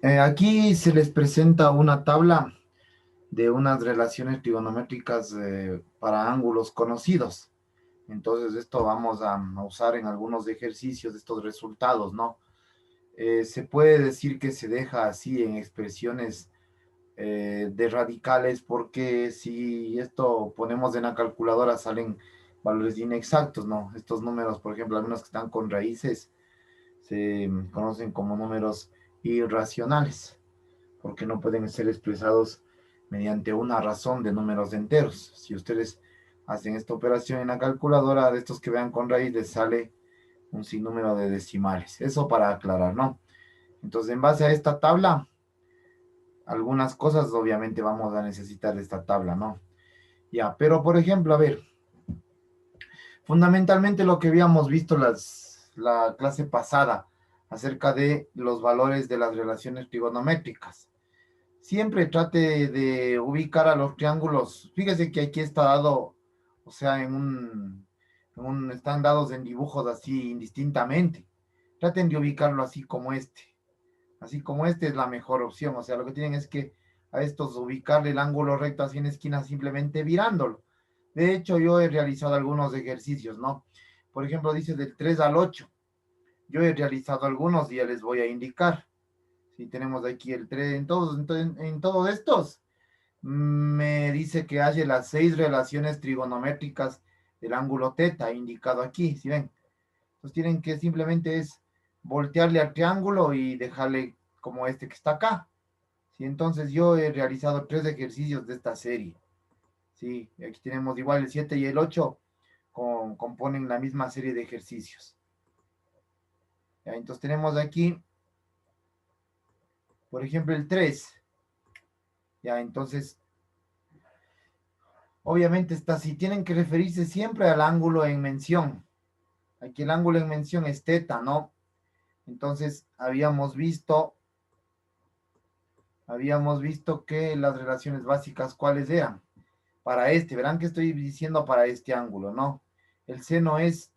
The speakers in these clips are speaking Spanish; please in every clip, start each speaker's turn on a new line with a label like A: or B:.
A: Aquí se les presenta una tabla de unas relaciones trigonométricas para ángulos conocidos. Entonces, esto vamos a usar en algunos ejercicios estos resultados, ¿no? Se puede decir que se deja así en expresiones de radicales porque si esto ponemos en la calculadora salen valores inexactos, ¿no? Estos números, por ejemplo, algunos que están con raíces, se conocen como números irracionales, porque no pueden ser expresados mediante una razón de números enteros. Si ustedes hacen esta operación en la calculadora, de estos que vean con raíz, les sale un sinnúmero de decimales. Eso para aclarar, ¿no? Entonces, en base a esta tabla, algunas cosas obviamente vamos a necesitar de esta tabla, ¿no? Ya, pero por ejemplo, a ver, fundamentalmente lo que habíamos visto la clase pasada acerca de los valores de las relaciones trigonométricas. Siempre trate de ubicar a los triángulos. Fíjese que aquí está dado, o sea, están dados en dibujos así indistintamente. Traten de ubicarlo así como este. Así como este es la mejor opción. O sea, lo que tienen es que a estos ubicarle el ángulo recto así en esquina simplemente virándolo. De hecho, yo he realizado algunos ejercicios, ¿no? Por ejemplo, dice del 3 al 8. Yo he realizado algunos y ya les voy a indicar. Si tenemos aquí el 3 en todos estos, me dice que hace las 6 relaciones trigonométricas del ángulo teta indicado aquí, ¿sí ven? Entonces tienen que simplemente es voltearle al triángulo y dejarle como este que está acá. ¿Sí? Entonces yo he realizado 3 ejercicios de esta serie. ¿Sí? Aquí tenemos igual el 7 y el 8 componen la misma serie de ejercicios. ¿Ya? Entonces tenemos aquí, por ejemplo, el 3. Ya, entonces obviamente está así. Tienen que referirse siempre al ángulo en mención. Aquí el ángulo en mención es teta, ¿no? Entonces habíamos visto que las relaciones básicas, ¿cuáles eran? Para este, verán que estoy diciendo para este ángulo, ¿no? El seno es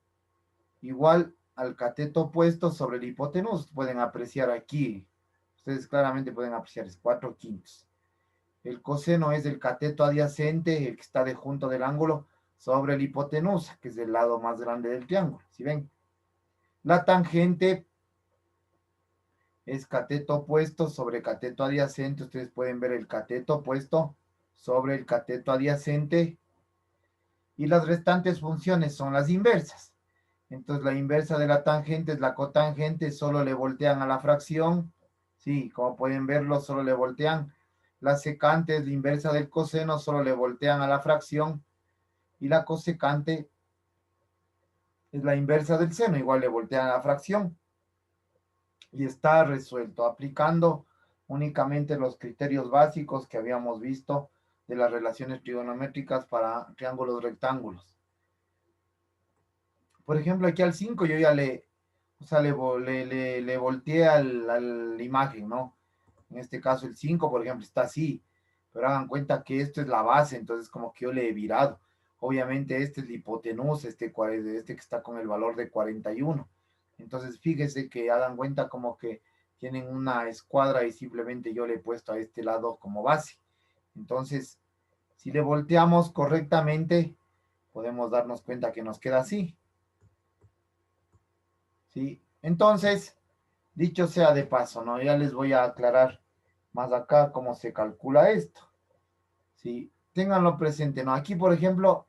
A: igual al cateto opuesto sobre el hipotenusa. Pueden apreciar aquí, ustedes claramente pueden apreciar, es 4/5. El coseno es el cateto adyacente, el que está de junto del ángulo, sobre el hipotenusa, que es el lado más grande del triángulo. ¿Sí ven? La tangente es cateto opuesto sobre cateto adyacente. Ustedes pueden ver el cateto opuesto sobre el cateto adyacente. Y las restantes funciones son las inversas. Entonces la inversa de la tangente es la cotangente, solo le voltean a la fracción. Sí, como pueden verlo, solo le voltean. La secante es la inversa del coseno, solo le voltean a la fracción. Y la cosecante es la inversa del seno, igual le voltean a la fracción. Y está resuelto, aplicando únicamente los criterios básicos que habíamos visto de las relaciones trigonométricas para triángulos rectángulos. Por ejemplo, aquí al 5 yo ya o sea, le volteé a la imagen, ¿no? En este caso el 5 por ejemplo, está así, pero hagan cuenta que esto es la base, entonces como que yo le he virado. Obviamente este es la hipotenusa, este que está con el valor de 41. Entonces fíjese que hagan cuenta como que tienen una escuadra y simplemente yo le he puesto a este lado como base. Entonces, si le volteamos correctamente, podemos darnos cuenta que nos queda así. ¿Sí? Entonces, dicho sea de paso, ¿no? Ya les voy a aclarar más acá cómo se calcula esto. ¿Sí? Ténganlo presente, ¿no? Aquí, por ejemplo,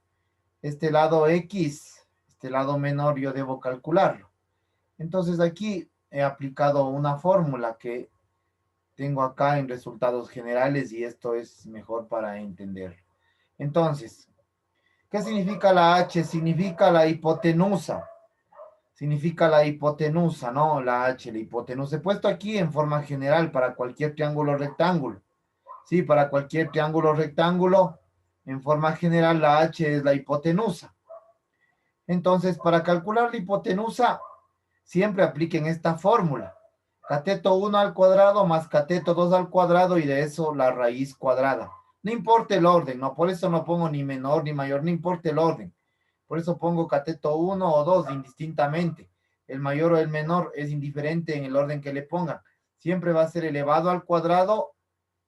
A: este lado X, este lado menor, yo debo calcularlo. Entonces aquí he aplicado una fórmula que tengo acá en resultados generales y esto es mejor para entenderlo. Entonces, ¿qué significa la H? Significa la hipotenusa. Significa la hipotenusa, ¿no? La H, la hipotenusa. He puesto aquí en forma general para cualquier triángulo rectángulo. Sí, para cualquier triángulo rectángulo, en forma general, la H es la hipotenusa. Entonces, para calcular la hipotenusa, siempre apliquen esta fórmula. Cateto 1 al cuadrado más cateto 2 al cuadrado y de eso la raíz cuadrada. No importa el orden, ¿no? Por eso no pongo ni menor ni mayor, no importa el orden. Por eso pongo cateto 1 o 2 indistintamente. El mayor o el menor es indiferente en el orden que le pongan. siempre va a ser elevado al cuadrado.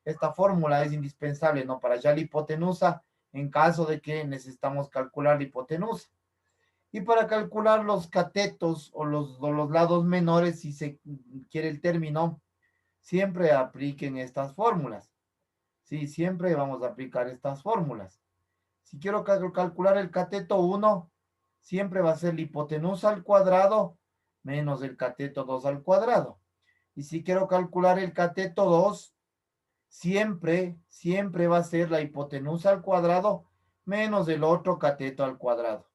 A: Esta fórmula es indispensable, ¿no? Para hallar la hipotenusa en caso de que necesitamos calcular la hipotenusa. Y para calcular los catetos o los lados menores, si se quiere el término, siempre apliquen estas fórmulas. Sí, siempre vamos a aplicar estas fórmulas. Si quiero calcular el cateto 1, siempre va a ser la hipotenusa al cuadrado menos el cateto 2 al cuadrado. Y si quiero calcular el cateto 2, siempre va a ser la hipotenusa al cuadrado menos el otro cateto al cuadrado.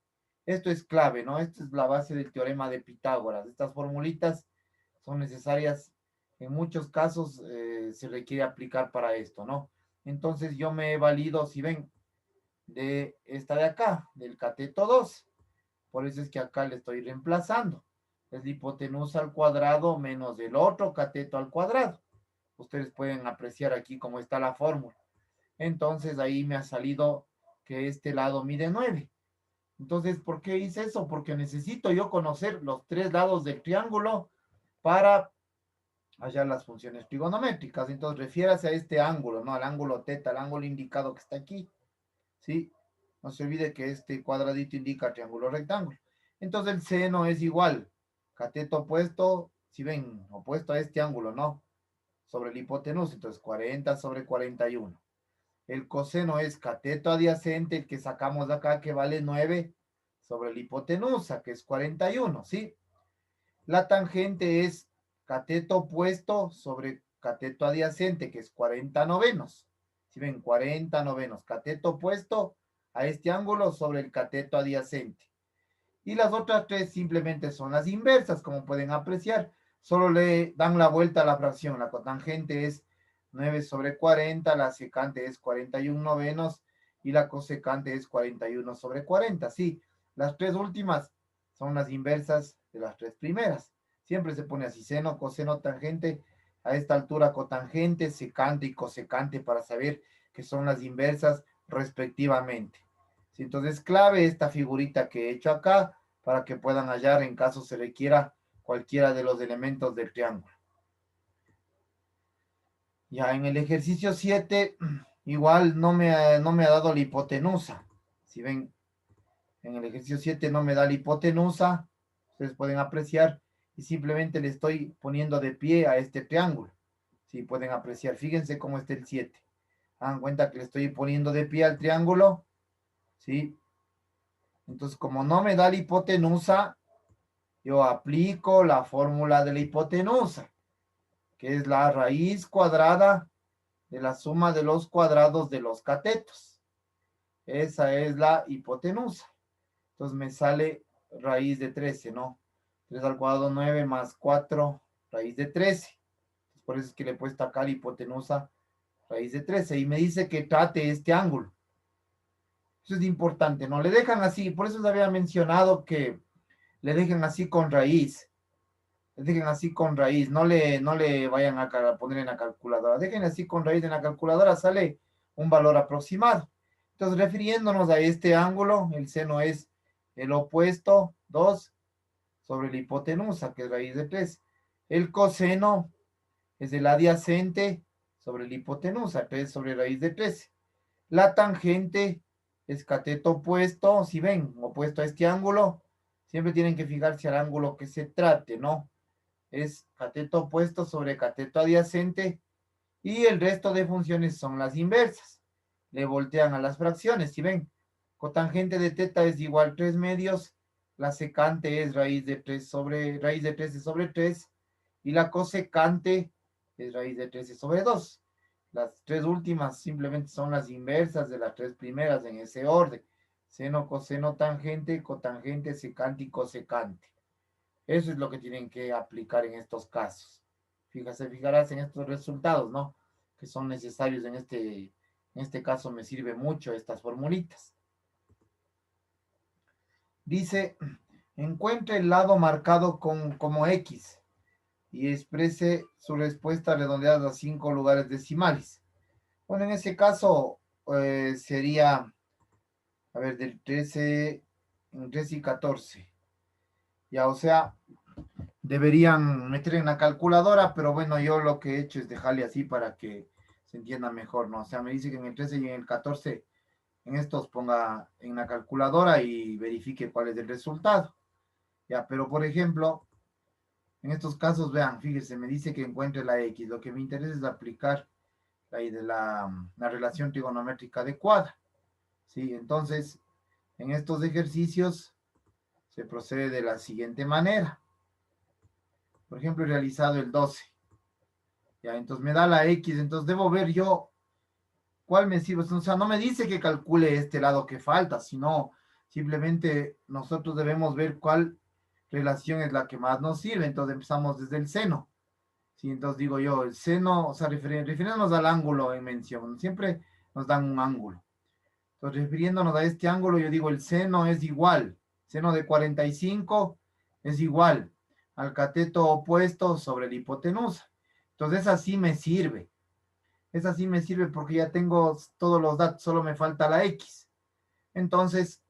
A: Esto es clave, ¿no? Esta es la base del teorema de Pitágoras. Estas formulitas son necesarias, en muchos casos se requiere aplicar para esto, ¿no? Entonces yo me he valido, si ven, de esta de acá, del cateto 2. Por eso es que acá le estoy reemplazando. Es la hipotenusa al cuadrado menos el otro cateto al cuadrado. Ustedes pueden apreciar aquí cómo está la fórmula. Entonces ahí me ha salido que este lado mide 9. Entonces, ¿por qué hice eso? Porque necesito yo conocer los tres lados del triángulo para hallar las funciones trigonométricas. Entonces, refiérase a este ángulo, ¿no? Al ángulo teta, al ángulo indicado que está aquí. ¿Sí? No se olvide que este cuadradito indica triángulo rectángulo. Entonces, el seno es igual. Cateto opuesto, si ven, opuesto a este ángulo, ¿no? Sobre la hipotenusa, entonces 40 sobre 41. El coseno es cateto adyacente, el que sacamos de acá, que vale 9, sobre la hipotenusa, que es 41, ¿sí? La tangente es cateto opuesto sobre cateto adyacente, que es 40 novenos. Si ven, 40 novenos, cateto opuesto a este ángulo sobre el cateto adyacente. Y las otras tres simplemente son las inversas, como pueden apreciar. Solo le dan la vuelta a la fracción. La cotangente es 9 sobre 40, la secante es 41 novenos y la cosecante es 41 sobre 40. Sí, las tres últimas son las inversas de las tres primeras. Siempre se pone así, seno, coseno, tangente. A esta altura cotangente, secante y cosecante para saber que son las inversas respectivamente. Sí, entonces clave esta figurita que he hecho acá para que puedan hallar en caso se requiera cualquiera de los elementos del triángulo. Ya en el ejercicio 7, igual no me ha dado la hipotenusa. Si ven, en el ejercicio 7 no me da la hipotenusa, ustedes pueden apreciar, y simplemente le estoy poniendo de pie a este triángulo. Si pueden apreciar, fíjense cómo está el 7. Hagan cuenta que le estoy poniendo de pie al triángulo, ¿sí? Entonces, como no me da la hipotenusa, yo aplico la fórmula de la hipotenusa, que es la raíz cuadrada de la suma de los cuadrados de los catetos. Esa es la hipotenusa. Entonces me sale raíz de 13, ¿no? 3 al cuadrado 9 más 4, raíz de 13. Entonces, por eso es que le he puesto acá la hipotenusa, raíz de 13. Y me dice que trate este ángulo. Eso es importante, ¿no? Le dejan así, por eso les había mencionado que le dejen así con raíz. Dejen así con raíz, no le vayan a poner en la calculadora, dejen así con raíz en la calculadora, sale un valor aproximado. Entonces, refiriéndonos a este ángulo, el seno es el opuesto, 2 sobre la hipotenusa, que es raíz de 3. El coseno es el adyacente sobre la hipotenusa, 3 sobre raíz de 13. La tangente es cateto opuesto, si ven, opuesto a este ángulo, siempre tienen que fijarse al ángulo que se trate, ¿no? Es cateto opuesto sobre cateto adyacente y el resto de funciones son las inversas. Le voltean a las fracciones, si ven, cotangente de teta es igual 3 medios, la secante es raíz de 13 sobre 3 y la cosecante es raíz de 13 sobre 2. Las tres últimas simplemente son las inversas de las tres primeras en ese orden. Seno, coseno, tangente, cotangente, secante y cosecante. Eso es lo que tienen que aplicar en estos casos. Fijarás en estos resultados, ¿no? Que son necesarios en este caso me sirve mucho estas formulitas. Dice, encuentre el lado marcado como X y exprese su respuesta redondeada a 5 lugares decimales. Bueno, en ese caso sería, a ver, del 13 y 14. Ya, o sea, deberían meter en la calculadora, pero bueno, yo lo que he hecho es dejarle así para que se entienda mejor, ¿no? O sea, me dice que en el 13 y en el 14, en estos ponga en la calculadora y verifique cuál es el resultado. Ya, pero por ejemplo, en estos casos, vean, fíjense, me dice que encuentre la X. Lo que me interesa es aplicar la relación trigonométrica adecuada. ¿Sí? Entonces, en estos ejercicios se procede de la siguiente manera. Por ejemplo, he realizado el 12. Ya, entonces me da la X, entonces debo ver yo cuál me sirve. O sea, no me dice que calcule este lado que falta, sino simplemente nosotros debemos ver cuál relación es la que más nos sirve. Entonces empezamos desde el seno. Sí, entonces digo yo, el seno, o sea, refiriéndonos al ángulo en mención, siempre nos dan un ángulo. Entonces, refiriéndonos a este ángulo, yo digo, el seno es igual, seno de 45 es igual al cateto opuesto sobre la hipotenusa. Entonces, así me sirve. Esa sí me sirve porque ya tengo todos los datos, solo me falta la X. Entonces,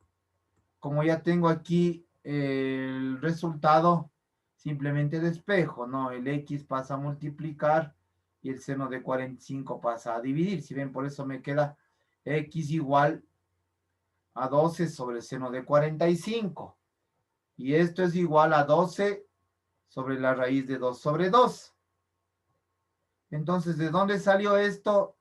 A: como ya tengo aquí el resultado, simplemente despejo, ¿no? El X pasa a multiplicar y el seno de 45 pasa a dividir. Si ven, por eso me queda X igual a 12 sobre el seno de 45. Y esto es igual a 12 sobre la raíz de 2 sobre 2. Entonces, ¿de dónde salió esto?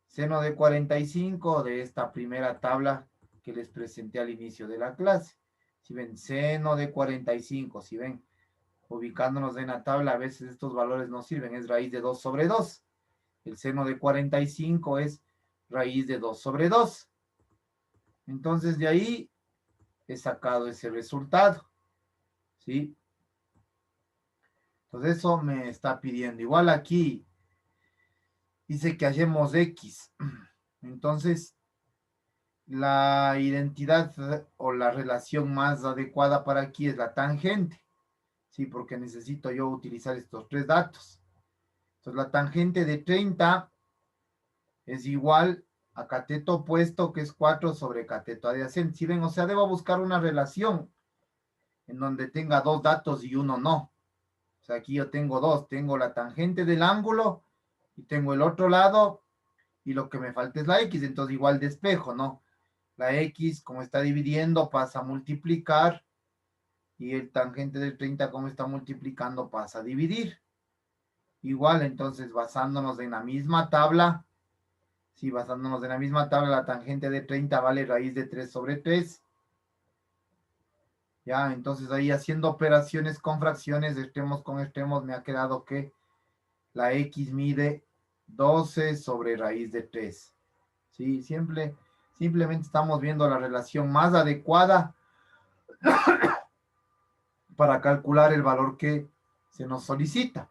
A: Seno de 45 de esta primera tabla que les presenté al inicio de la clase. Si ven, seno de 45, si ven, ubicándonos en la tabla, a veces estos valores no sirven, es raíz de 2 sobre 2. El seno de 45 es raíz de 2 sobre 2. Entonces de ahí he sacado ese resultado, ¿sí? Entonces eso me está pidiendo. Igual aquí dice que hallemos X. Entonces la identidad o la relación más adecuada para aquí es la tangente, ¿sí? Porque necesito yo utilizar estos tres datos. Entonces la tangente de 30 es igual a cateto opuesto, que es 4 sobre cateto adyacente. ¿Sí ven? O sea, debo buscar una relación en donde tenga dos datos y uno no. O sea, aquí yo tengo dos. Tengo la tangente del ángulo y tengo el otro lado y lo que me falta es la X. Entonces igual despejo, ¿no? La X, como está dividiendo, pasa a multiplicar y el tangente del 30, como está multiplicando, pasa a dividir. Igual, entonces, basándonos en la misma tabla, si basándonos en la misma tabla, la tangente de 30 vale raíz de 3 sobre 3. Ya, entonces ahí haciendo operaciones con fracciones, extremos con extremos, me ha quedado que la X mide 12 sobre raíz de 3. Sí, simplemente estamos viendo la relación más adecuada para calcular el valor que se nos solicita.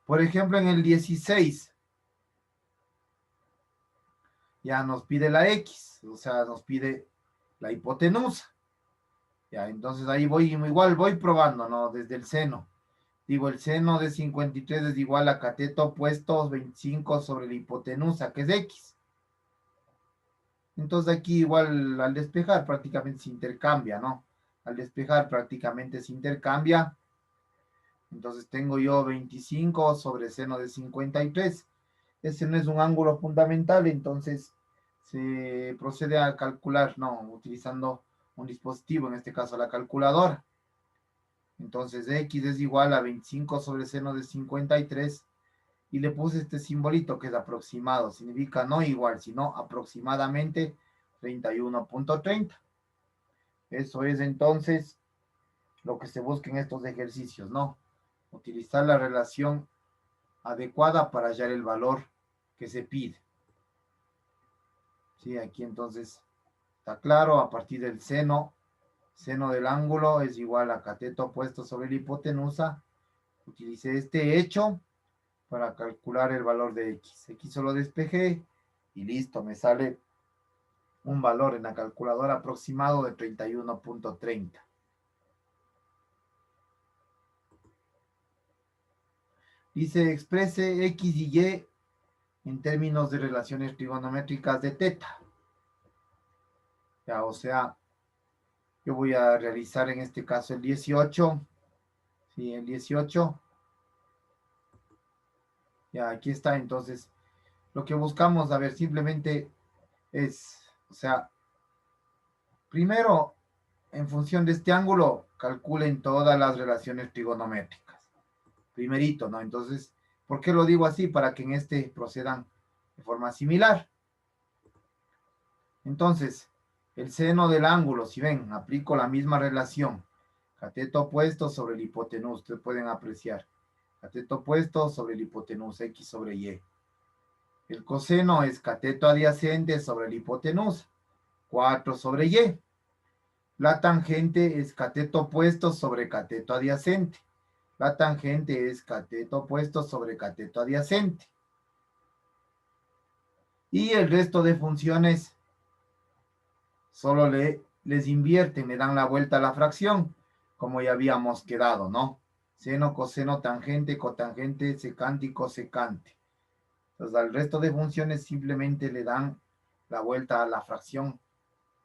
A: Por ejemplo, en el 16 ya nos pide la X, o sea, nos pide la hipotenusa. Ya, entonces ahí voy, igual voy probando, ¿no? Desde el seno. Digo, el seno de 53 es igual a cateto opuesto 25 sobre la hipotenusa, que es X. Entonces aquí igual al despejar prácticamente se intercambia, ¿no? Al despejar prácticamente se intercambia. Entonces tengo yo 25 sobre seno de 53. Ese no es un ángulo fundamental, entonces se procede a calcular, no, utilizando un dispositivo, en este caso la calculadora. Entonces X es igual a 25 sobre seno de 53 y le puse este simbolito que es aproximado, significa no igual, sino aproximadamente 31.30. Eso es entonces lo que se busca en estos ejercicios, ¿no? Utilizar la relación adecuada para hallar el valor que se pide. Sí, aquí entonces está claro, a partir del seno, seno del ángulo es igual a cateto opuesto sobre la hipotenusa. Utilicé este hecho para calcular el valor de X. Aquí solo despejé y listo, me sale un valor en la calculadora aproximado de 31.30. Dice, exprese X y Y en términos de relaciones trigonométricas de teta. Ya, o sea, Yo voy a realizar en este caso el 18. Sí, el 18. Ya, aquí está. Entonces, lo que buscamos, a ver, simplemente es, o sea, primero, en función de este ángulo, calculen todas las relaciones trigonométricas. Primerito, ¿no? Entonces, ¿por qué lo digo así? Para que en este procedan de forma similar. Entonces, el seno del ángulo, si ven, aplico la misma relación. Cateto opuesto sobre el hipotenús, ustedes pueden apreciar. Cateto opuesto sobre el hipotenús, X sobre Y. El coseno es cateto adyacente sobre el hipotenús, 4 sobre Y. La tangente es cateto opuesto sobre cateto adyacente. La tangente es cateto opuesto sobre cateto adyacente. Y el resto de funciones solo les invierten, le dan la vuelta a la fracción, como ya habíamos quedado, ¿no? Seno, coseno, tangente, cotangente, secante y cosecante. Entonces, al resto de funciones simplemente le dan la vuelta a la fracción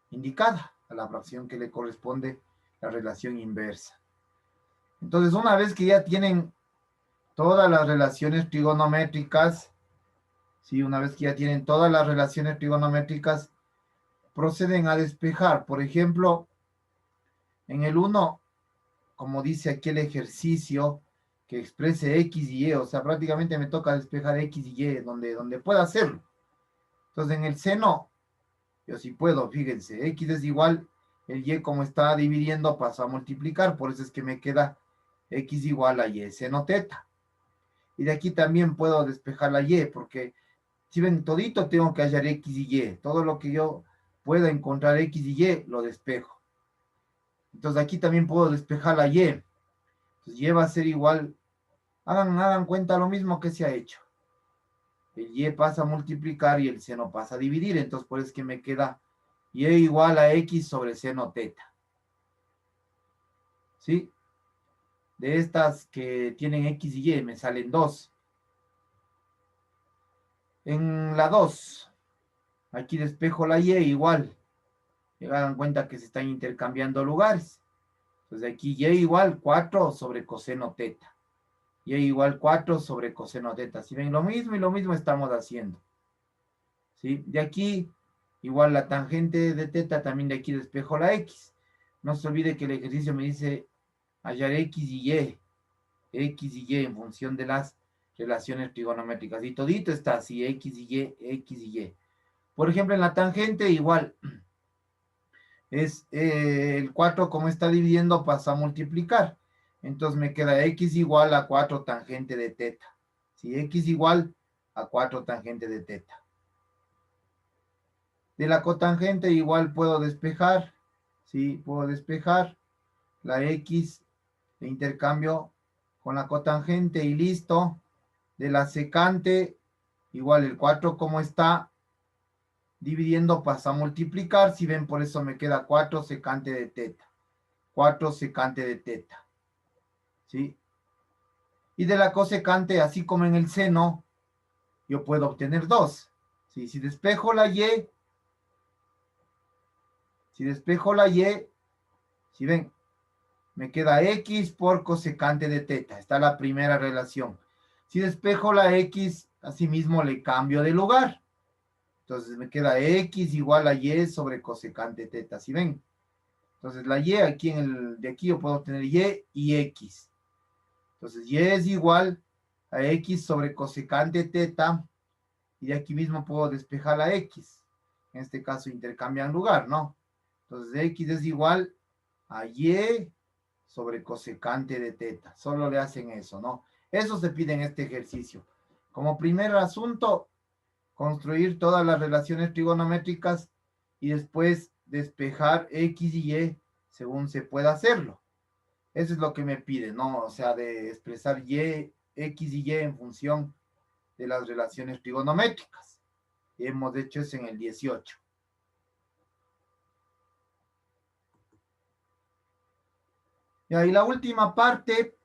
A: indicada, a la fracción que le corresponde la relación inversa. Entonces, una vez que ya tienen todas las relaciones trigonométricas, ¿sí? Una vez que ya tienen todas las relaciones trigonométricas, proceden a despejar. Por ejemplo, en el 1, como dice aquí el ejercicio, que exprese X y Y, o sea, prácticamente me toca despejar X y Y donde pueda hacerlo. Entonces, en el seno, yo sí puedo, fíjense, X es igual, el Y como está dividiendo pasa a multiplicar, por eso es que me queda X igual a Y seno teta. Y de aquí también puedo despejar la Y, porque si ven, todito tengo que hallar X y Y, todo lo que yo pueda encontrar X y Y, lo despejo. Entonces aquí también puedo despejar la Y. Entonces Y va a ser igual, hagan cuenta lo mismo que se ha hecho. El Y pasa a multiplicar y el seno pasa a dividir, entonces por eso es que me queda Y igual a X sobre seno teta. ¿Sí? De estas que tienen X y Y me salen 2. En la 2, aquí despejo la Y igual. Hagan cuenta que se están intercambiando lugares. Entonces aquí Y igual 4 sobre coseno teta. Y igual 4 sobre coseno teta. Si ven lo mismo y lo mismo estamos haciendo. ¿Sí? De aquí, igual la tangente de teta, también de aquí despejo la X. No se olvide que el ejercicio me dice hallar X y Y. X y Y en función de las relaciones trigonométricas. Y todito está así, X y Y, X y Y. Por ejemplo, en la tangente igual. Es el 4 como está dividiendo pasa a multiplicar. Entonces me queda X igual a 4 tangente de teta. ¿Sí? X igual a 4 tangente de teta. De la cotangente igual puedo despejar. ¿Sí? Puedo despejar la X de intercambio con la cotangente y listo. De la secante igual el 4 como está dividiendo pasa a multiplicar. Si ven, por eso me queda 4 secante de teta. 4 secante de teta. ¿Sí? Y de la cosecante, así como en el seno, yo puedo obtener 2. ¿Sí? Si despejo la Y, si ven, me queda X por cosecante de teta. Está la primera relación. Si despejo la X, asimismo le cambio de lugar. Entonces me queda X igual a Y sobre cosecante teta. ¿Sí ven? Entonces la Y aquí de aquí yo puedo obtener Y X. Entonces Y es igual a X sobre cosecante teta. Y de aquí mismo puedo despejar la X. En este caso intercambian lugar, ¿no? Entonces X es igual a Y sobre cosecante de teta. Solo le hacen eso, ¿no? Eso se pide en este ejercicio. Como primer asunto, construir todas las relaciones trigonométricas y después despejar X y Y según se pueda hacerlo. Eso es lo que me pide, ¿no? O sea, de expresar Y, X y Y en función de las relaciones trigonométricas. Hemos hecho eso en el 18. Y ahí la última parte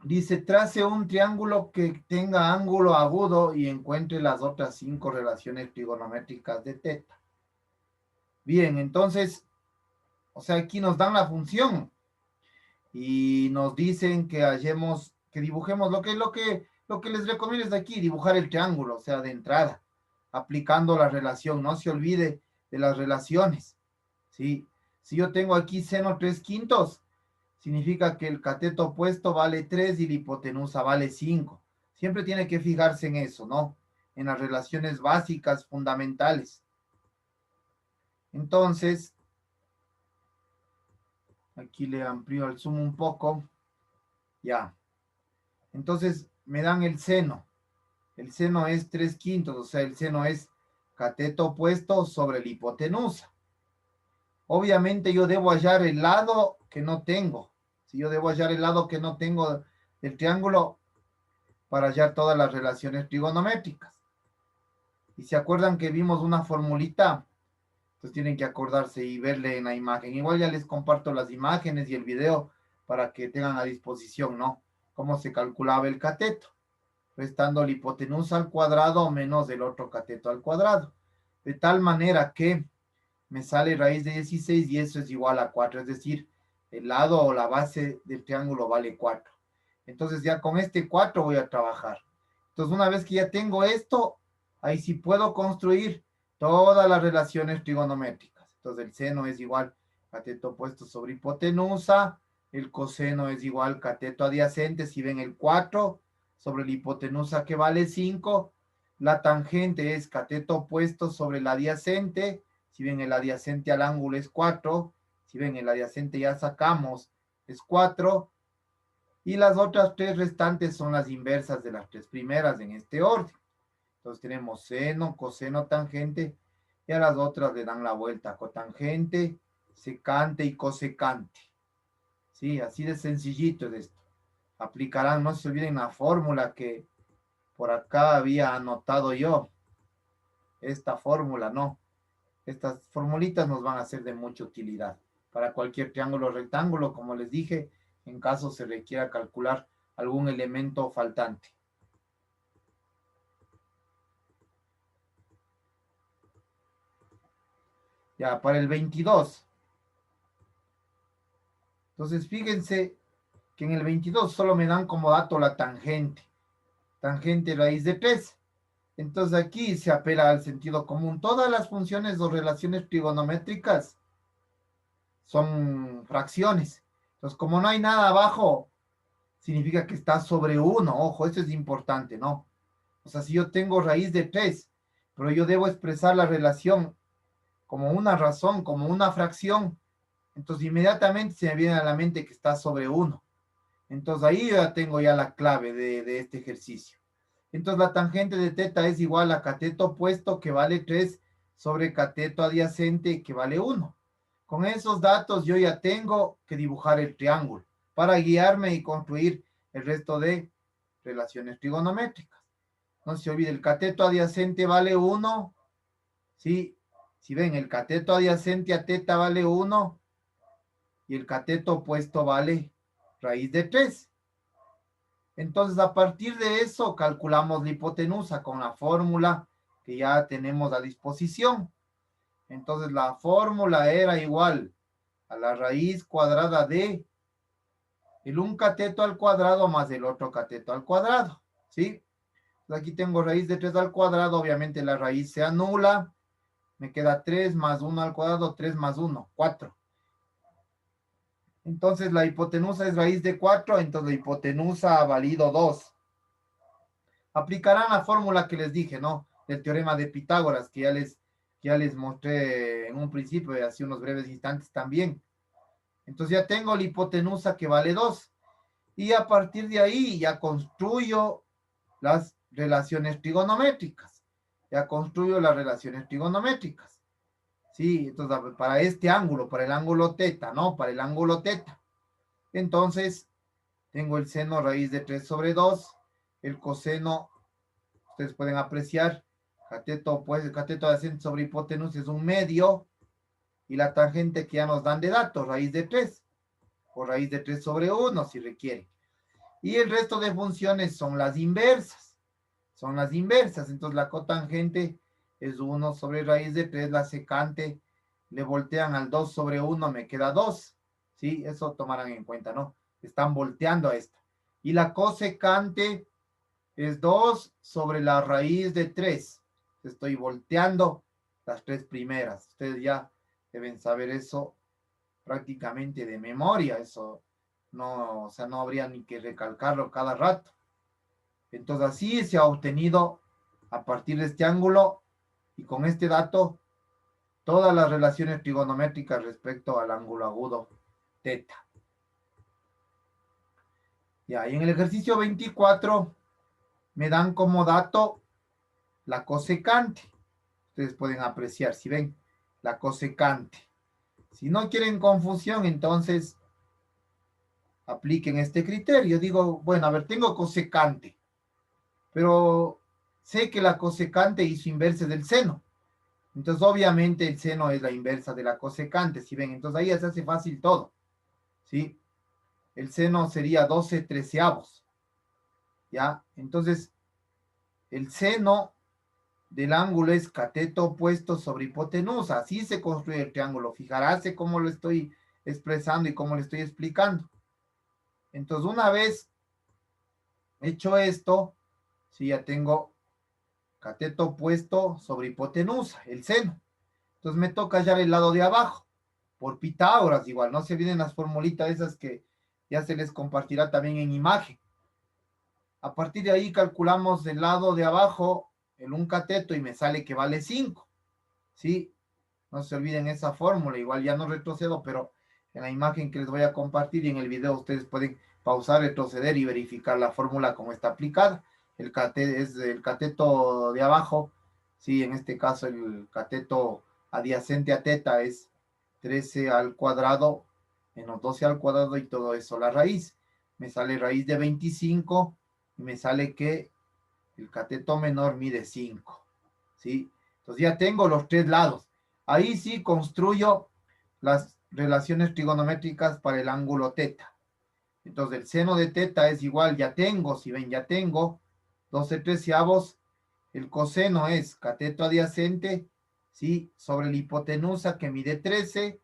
A: dice, trace un triángulo que tenga ángulo agudo y encuentre las otras 5 relaciones trigonométricas de teta. Bien, entonces, O sea, aquí nos dan la función y nos dicen que hallemos, que dibujemos lo que les recomiendo es aquí, dibujar el triángulo, o sea, de entrada, aplicando la relación. No se olvide de las relaciones, ¿sí? Si yo tengo aquí seno 3/5, significa que el cateto opuesto vale 3 y la hipotenusa vale 5. Siempre tiene que fijarse en eso, ¿no? En las relaciones básicas, fundamentales. Entonces, aquí le amplío el zoom un poco. Ya. Entonces, me dan el seno. El seno es 3/5, o sea, el seno es cateto opuesto sobre la hipotenusa. Obviamente yo debo hallar el lado que no tengo. Si yo debo hallar el lado que no tengo del triángulo para hallar todas las relaciones trigonométricas. Y se acuerdan que vimos una formulita, entonces tienen que acordarse y verle en la imagen. Igual ya les comparto las imágenes y el video para que tengan a disposición, ¿no? Cómo se calculaba el cateto, restando la hipotenusa al cuadrado menos el otro cateto al cuadrado. De tal manera que me sale raíz de 16 y eso es igual a 4, es decir, el lado o la base del triángulo vale 4. Entonces ya con este 4 voy a trabajar. Entonces una vez que ya tengo esto, ahí sí puedo construir todas las relaciones trigonométricas. Entonces el seno es igual cateto opuesto sobre hipotenusa, el coseno es igual cateto adyacente, si ven el 4 sobre la hipotenusa que vale 5, la tangente es cateto opuesto sobre la adyacente, si ven el adyacente al ángulo es 4, si ven el adyacente ya sacamos, es 4, y las otras tres restantes son las inversas de las tres primeras en este orden. Entonces tenemos seno, coseno, tangente, y a las otras le dan la vuelta, cotangente, secante y cosecante. Sí, así de sencillito es esto. Aplicarán, no se olviden la fórmula que por acá había anotado yo. Esta fórmula, no. Estas formulitas nos van a ser de mucha utilidad para cualquier triángulo rectángulo, como les dije, en caso se requiera calcular algún elemento faltante. Ya, para el 22. Entonces, fíjense que en el 22 solo me dan como dato la tangente. Tangente raíz de 3. Entonces aquí se apela al sentido común. Todas las funciones o relaciones trigonométricas son fracciones. Entonces, como no hay nada abajo, significa que está sobre 1. Ojo, eso es importante, ¿no? O sea, si yo tengo raíz de 3, pero yo debo expresar la relación como una razón, como una fracción, entonces inmediatamente se me viene a la mente que está sobre 1. Entonces ahí yo ya tengo ya la clave de este ejercicio. Entonces la tangente de teta es igual a cateto opuesto que vale 3 sobre cateto adyacente que vale 1. Con esos datos yo ya tengo que dibujar el triángulo para guiarme y construir el resto de relaciones trigonométricas. No se olvide, el cateto adyacente vale 1. ¿Sí? Si ven, el cateto adyacente a teta vale 1 y el cateto opuesto vale raíz de 3. Entonces, a partir de eso, calculamos la hipotenusa con la fórmula que ya tenemos a disposición. Entonces, la fórmula era igual a la raíz cuadrada de el un cateto al cuadrado más el otro cateto al cuadrado. ¿Sí? Aquí tengo raíz de 3 al cuadrado, obviamente la raíz se anula. Me queda 3 más 1 al cuadrado, 3 más 1, 4. Entonces la hipotenusa es raíz de 4, entonces la hipotenusa ha valido 2. Aplicarán la fórmula que les dije, ¿no? Del teorema de Pitágoras, que ya les mostré en un principio y hace unos breves instantes también. Entonces ya tengo la hipotenusa que vale 2. Y a partir de ahí ya construyo las relaciones trigonométricas. Ya construyo las relaciones trigonométricas. Sí, entonces para este ángulo, para el ángulo teta, ¿no? Para el ángulo teta. Entonces, tengo el seno raíz de 3 sobre 2, el coseno, ustedes pueden apreciar, cateto, pues el cateto adyacente sobre hipotenusa es un medio, y la tangente que ya nos dan de datos, raíz de 3, o raíz de 3 sobre 1 si requiere. Y el resto de funciones son las inversas, entonces la cotangente es 1 sobre raíz de 3, la secante le voltean al 2 sobre 1, me queda 2. ¿Sí? Eso tomarán en cuenta, ¿no? Están volteando a esta. Y la cosecante es 2 sobre la raíz de 3. Estoy volteando las tres primeras. Ustedes ya deben saber eso prácticamente de memoria. Eso no, o sea, no habría ni que recalcarlo cada rato. Entonces así se ha obtenido a partir de este ángulo y con este dato todas las relaciones trigonométricas respecto al ángulo agudo teta. Ya, y en el ejercicio 24 me dan como dato la cosecante. Ustedes pueden apreciar, si ven, la cosecante. Si no quieren confusión, entonces apliquen este criterio. Digo, bueno, a ver, tengo cosecante, pero sé que la cosecante hizo inversa del seno. Entonces, obviamente, el seno es la inversa de la cosecante, si ven. Entonces, ahí ya se hace fácil todo, ¿sí? El seno sería 12 treceavos, ¿ya? Entonces, el seno del ángulo es cateto opuesto sobre hipotenusa. Así se construye el triángulo. Fijarse cómo lo estoy expresando y cómo lo estoy explicando. Entonces, una vez hecho esto, sí, ya tengo cateto opuesto sobre hipotenusa, el seno. Entonces me toca hallar el lado de abajo, por Pitágoras igual, no se olviden las formulitas esas que ya se les compartirá también en imagen. A partir de ahí calculamos el lado de abajo, el un cateto, y me sale que vale 5, ¿sí? No se olviden esa fórmula, igual ya no retrocedo, pero en la imagen que les voy a compartir y en el video ustedes pueden pausar, retroceder y verificar la fórmula como está aplicada. El cateto es el cateto de abajo, sí, en este caso el cateto adyacente a teta es 13 al cuadrado menos 12 al cuadrado y todo eso la raíz. Me sale raíz de 25 y me sale que el cateto menor mide 5, ¿sí? Entonces ya tengo los tres lados. Ahí sí construyo las relaciones trigonométricas para el ángulo teta. Entonces el seno de teta es igual, ya tengo, si ven, ya tengo 12 treceavos. El coseno es cateto adyacente, ¿sí? Sobre la hipotenusa que mide 13.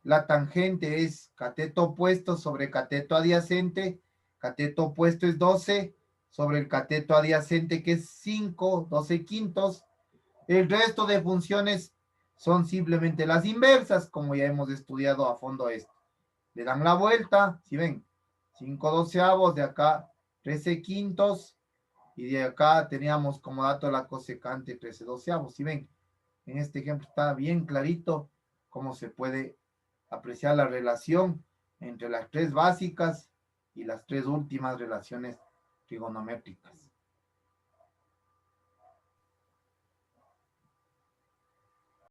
A: La tangente es cateto opuesto sobre cateto adyacente. Cateto opuesto es 12 sobre el cateto adyacente que es 5, 12 quintos. El resto de funciones son simplemente las inversas, como ya hemos estudiado a fondo esto. Le dan la vuelta, si ven, 5 doceavos, de acá 13 quintos, y de acá teníamos como dato la cosecante 13 doceavos. Si ven, en este ejemplo está bien clarito cómo se puede apreciar la relación entre las tres básicas y las tres últimas relaciones trigonométricas.